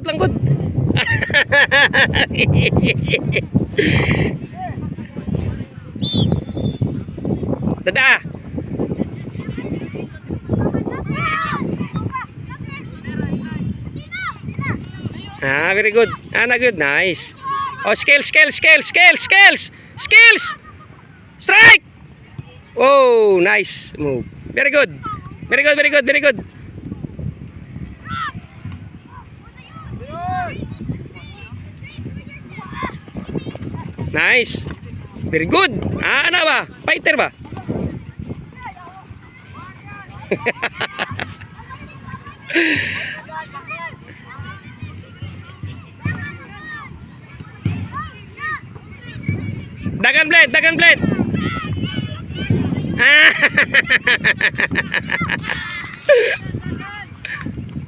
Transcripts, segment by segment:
Ikot lang good. Dada. Ah, very good. Ah, na good. Nice. Oh, skills. Strike. Oh, nice move. Very good. Nice. Very good. Ah, ano ba? Fighter ba? Dagan blade. Ah.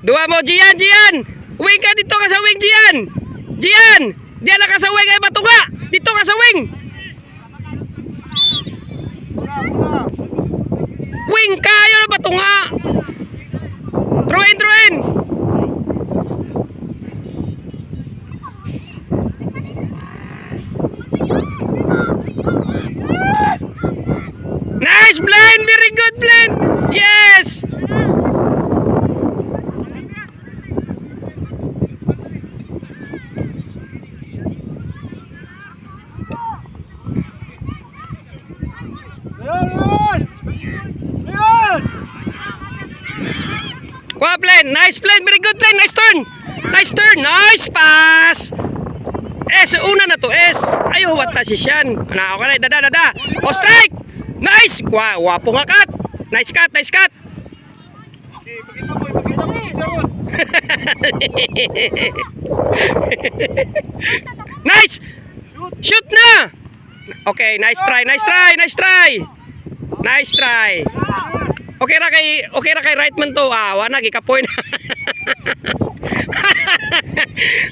Dua mo, Gian. Wing ka dito ka sa wing, Gian. Diyan ka sa wing ay batunga. Dito ka sa wing. Wing kayo na batunga. Throw in. Nice blind, very good blind. Yes. Kuha plan, nice plan, very good plan, nice turn, nice pass. Una na to, ayaw wata si Sian. Ano ka na, dada. O strike, nice, wapo nga cut. Nice cut. Ipakita mo, Chicharon. Nice, shoot na. Okay, nice try. Okay ra kay right man to. Wana gikapoy na.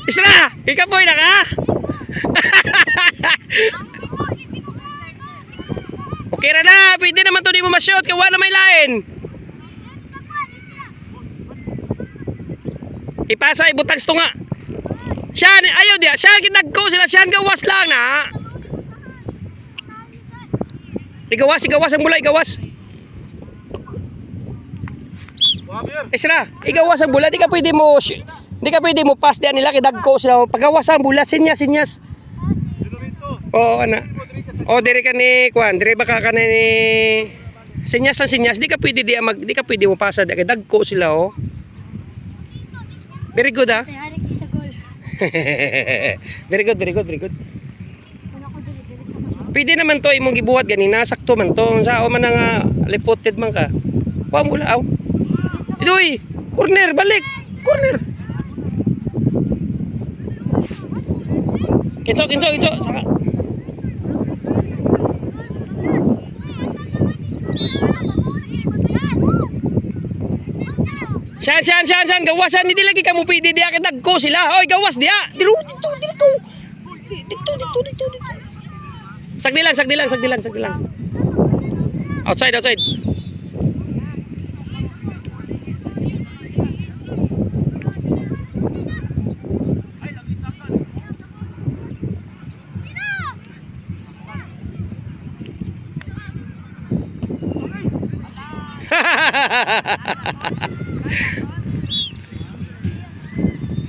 Isra, gikapoy na ka. Okay ra na, pwede naman to, di mo ma-shoot kay wala may lain. Ipasa ibutang sto nga. Siyan, ayaw dia. Siyan kinagko sila, siyan gawas lang na. Igawas ang bola, igawas. Isra, igawas ang bola, di ka pwede mo pass diyan nila kay dagko sila. Pagawas ang bola, sinyas. Oo, ana. O dire ka ni kuan, dire baka ka ni sinyas, di ka pwede mo pasa kay dagko sila oh. Very good ah. Very good. Pwede naman to imong gibuhat ganina, sakto man to. Sa man nga lipoted man ka. Kuha mo lao. Idoy, corner balik. Corner. Kinso. Saka. Siyan, gawasan ni lagi kamu pwede diya kay dagko sila. Oy, gawas diya. Dito. Sagdi lang. Outside.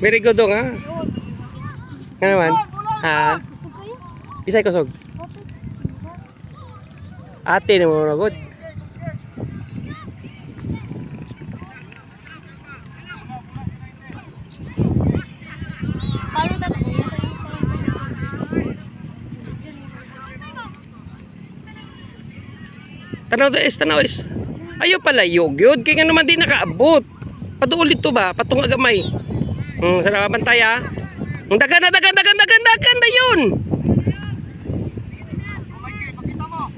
Very good dong ha. Nga naman. Ha? Isay kusog. Ate na mo good. Tanaw is. Ayo pala yog yun. Kaya nga naman di nakaabot. Paduulit to ba? Patunga gamay. Sana bantay ha. Dagan na yun. Pakita mo.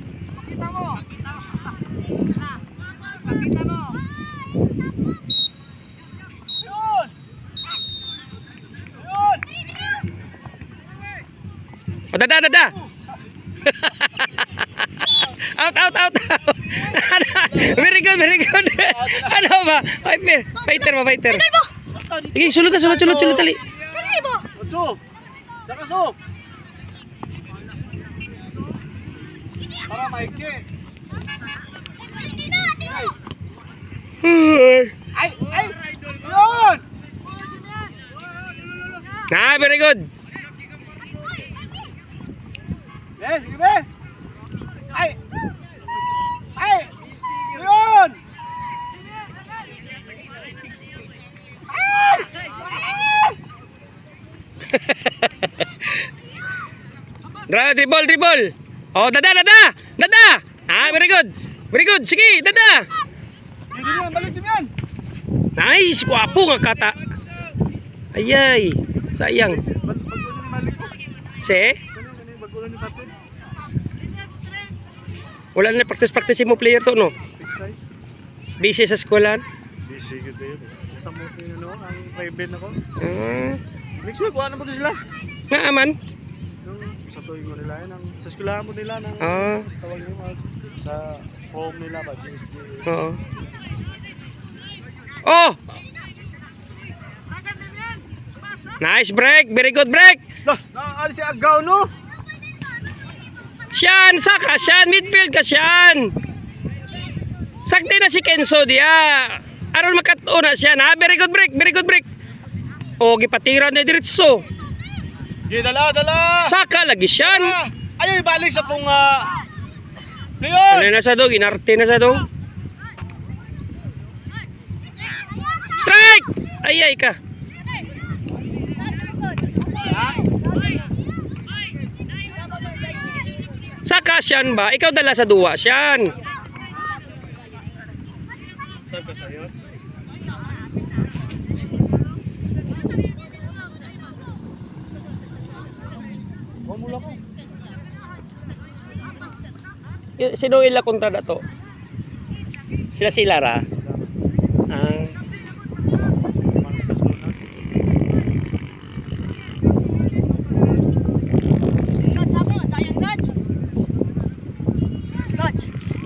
O dada. Out. Very good. Ano ba? Fighter. Sige, sulod na, sulod tali. Otso. Saka so. Para maiki. Ay! Yun! Very good. Yes, sige be. Ay! Ay! Yun! Ay! Dribble. Oh, dada. Very good. Sige, dada. Hindi yan, balik din yan. Nice, guwapo nga kata. Ayay, sayang. Bagusan ni Malik ko. Se, Ganun, bagulan ni Patin. wala na practice mo player to, no? Pisay. Busy sa eskwelahan. Busy good ba yun? Samot yun ano, ang private na ko. Ah, Next week, kuha na mo din sila. nga aman. Yung sa tuwing mo nila, sa eskwelahan mo nila, tawag nyo, sa home nila ba, GSG. Oo. Oh! Nice break, very good break. Lah, nakaalis si Agaw, no? Siyan, saka siyan, midfield ka siyan. Sakti na si Kenzo dia. Aron makatuna siya na. Very good break. O, gipatira na diretso. Dala. Saka lagi siyan. Ayaw ibalik sa tong Leon! Ano na sa dog? Inarte na sa dog. Strike! Ayay ka. Saka siyan ba? Ikaw dala sa duwa siyan. Saan ka sa'yo? Mula ko. Sino ila kontra na to? Sila ra. Ah.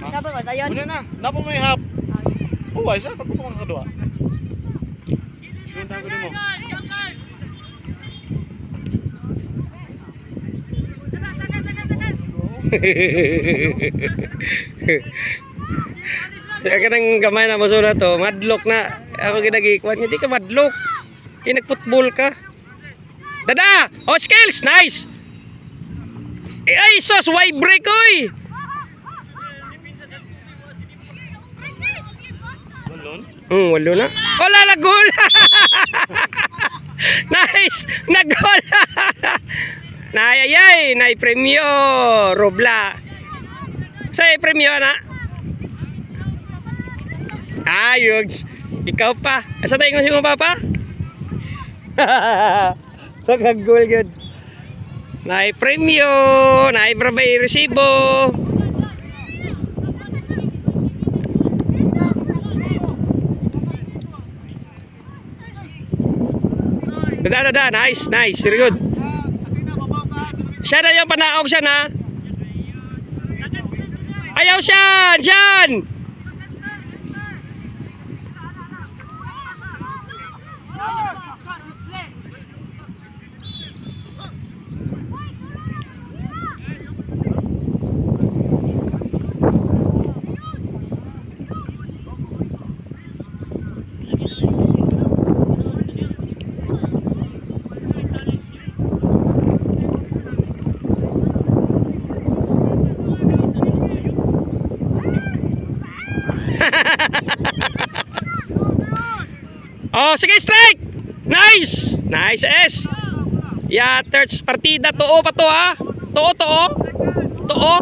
Sabi mo, sayon. Muna na, dapat may hap. Oh, ay sa pag mo kadua. Sundan ko mo. Kaya ka nang gamay na maso na to, madlock na. Ako ginagikuan, hindi ka madlock. Kinag-football ka. Dada! Oh, skills! Nice! Ay, sos! Why break, oy! Balon? Walo na. Wala na goal! Nice! Nag-goal! Nayayay! Nay-premyo! Robla! Sa'yo premyo na? Ayugs! Ikaw pa! Asa tayo si mo papa? Nag-goal good! Nay-premyo! Nay-brabay resibo! Dada, nice, very good. Siya na yung panaog siya na. Ayaw siyan! Oh, sige, strike! Nice! Nice, S! Yeah, third partida. Tuo pa to, ha? Tuo.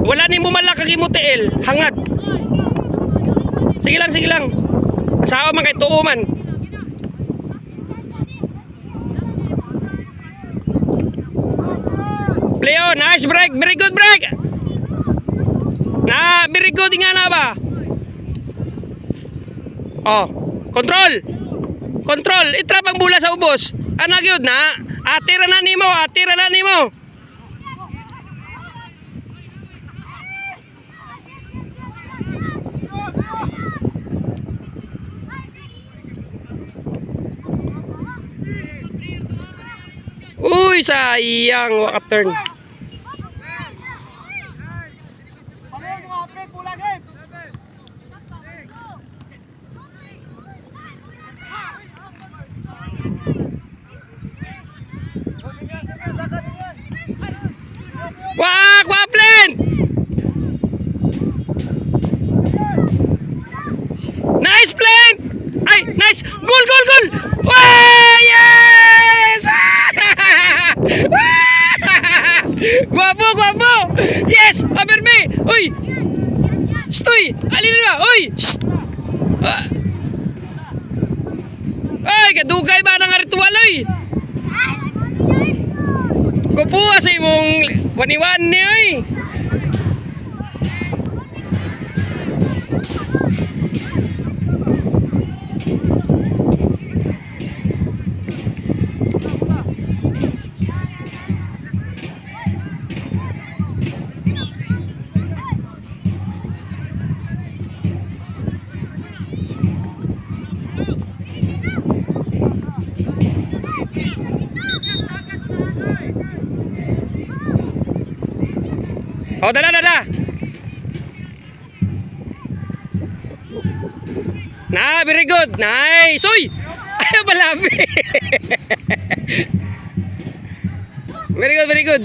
Wala ni mo malakag mo tiil. Hangad. Sige lang. Sawa man kay tuo man. Leo, nice break. Very good break. Very good nga na ba? Oh, control. Itrap ang bula sa ubos. Ano gyud na? Atira na nimo. Uy, sayang. Waka turn. Wak! Waplin! Nice Flint! Ay, nice! Goal, goal, goal! Wow! Yes! Guwapo, guwapo! Yes! Aberme! Uy! Stoy! Alin na! Uy! Shh! Ay, kadugay ba ng ritual, oy? Kupuha sa imong wani-wani, oy! Oh, dala, dala. Na, very good. Nice. Uy! Ayaw balabi. Very good, very good.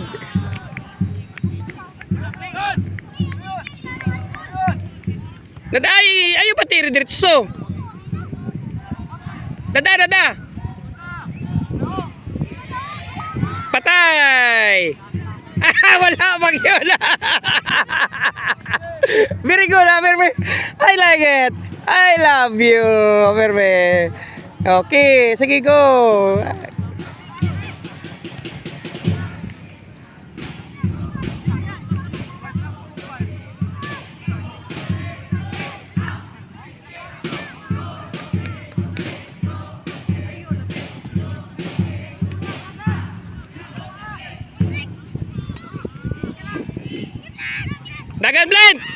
Daday, ayaw patiri diretso. Dada, dada. Patay. Wala pag yun. Very good, Aperme. I like it. I love you, Aperme. Okay, sige go. Dagan blend.